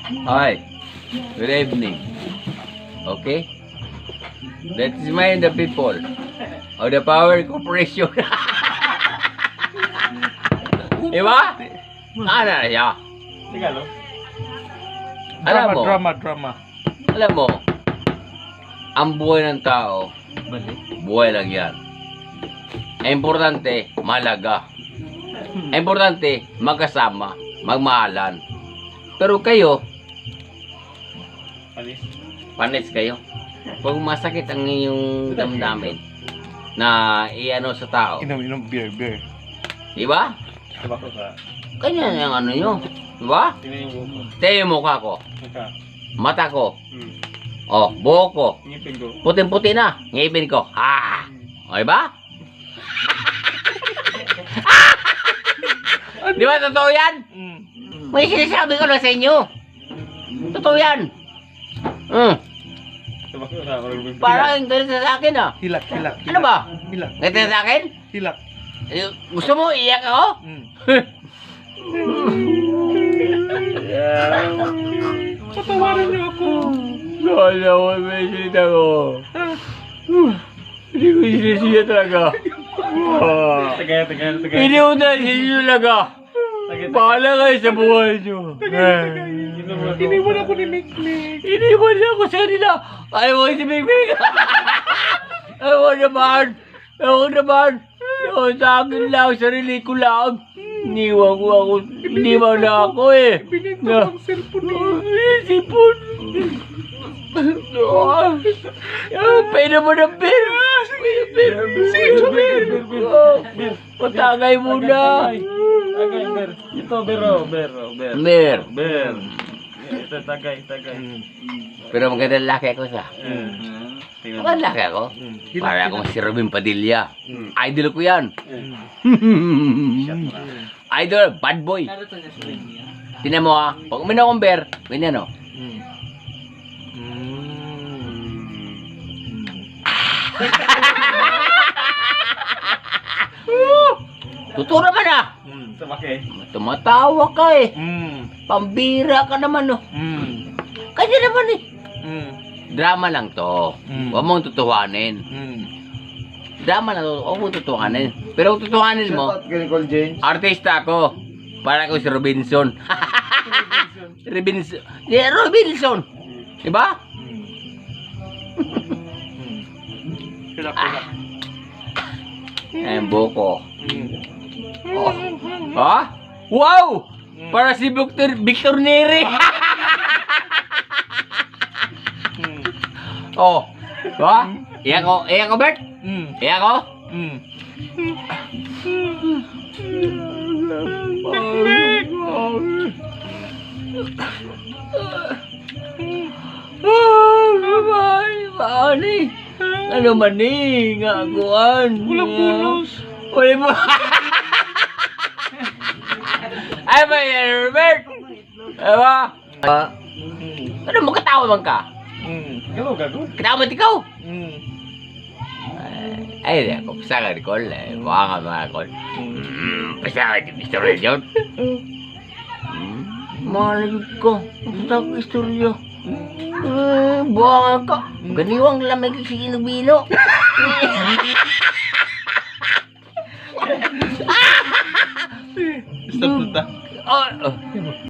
Hi. Good evening. Okay? Let's mind the people of the Power Corporation. Diba? Ano na siya? Tagalog. Alam mo, Drama. alam mo, ang buhay ng tao, Balik. buhay lang yan. Ang importante, malaga. Ang importante, magkasama, magmahalan. Pero kayo, Panis. panis kayo. Pag masakit ang inyong damdamin na iano sa tao, Inom, beer. diba? Tabako ka. Kanya yung ano nyo, diba? Tingnan yung buko. Tayo yung mukha ko, Maka. mata ko, Hmm. oh, buhok ko, Ngipin ko. puting-puti na, ngipin ko, ha! O, diba? Di ba totoo yan? Hmm. May sinasabi ko na sa inyo. Totoo yan. Tabako ka. Parang ganito sa akin ah. Hilak. Ano ba? Hilak. Ganito sa akin? Hilak. Eh, gusto mo iyak ako? Hmm. Patawarin Patawarin niyo ako. Wala ko, may salita ko. Hindi ko sinisiya talaga. Tagay. Hindi ko na sinisiya talaga. Bahala kayo sa buhay nyo. Iniwan ako ni Mikmik. Iniwan niya ako sa kanila. Ayaw ko si Mikmik. Ayaw naman. Yung sa akin lang, sarili ko lang. Iniwan na ako eh. Binigyan ko ang cellphone niya. Sipon. Pwede mo ng beer. Sige, beer. Patagay muna. Tagay, ber. Ito, ber. Beer. Ber. Ito, tagay. Pero maganda lalaki ako sa. Maganda lalaki ako. Para akong si Robin Padilla. Idol ko yan. Idol, bad boy. Tinan mo ah. Pag uminom akong beer, ganyan o. Totoo naman ah. Sabake. Tumatawa ka eh. Pambira ka naman oh. Kasi naman eh. Drama lang to. Huwag mong tutuhanin. Drama lang to. Huwag mong tutuhanin. Pero kung tutuhanin mo, artista ako. Para ko si Robinson. Robinson. Yeah, Robinson. Diba? Hilak. Ayan, buko. Oh. Ha? Wow! Para si Victor Neri. Oh. Ha? Iyak ko, Bert? Iyak ko? Mani. Ano man ni? Ngaguan. Walang punos. Wala mo. Ay ba yan, Robert? Diba? Ano mo katawa man ka? Gago. Katawa man ikaw? Ay, di ako. Pisa ka, Nicole. Buka ka mga, Nicole. Pisa ka, Mr. Religion. Mahalagid ko. Pisa ka, istorya. Buka ka. Ganiwang lamig si Ilubilo. Stop. Oh.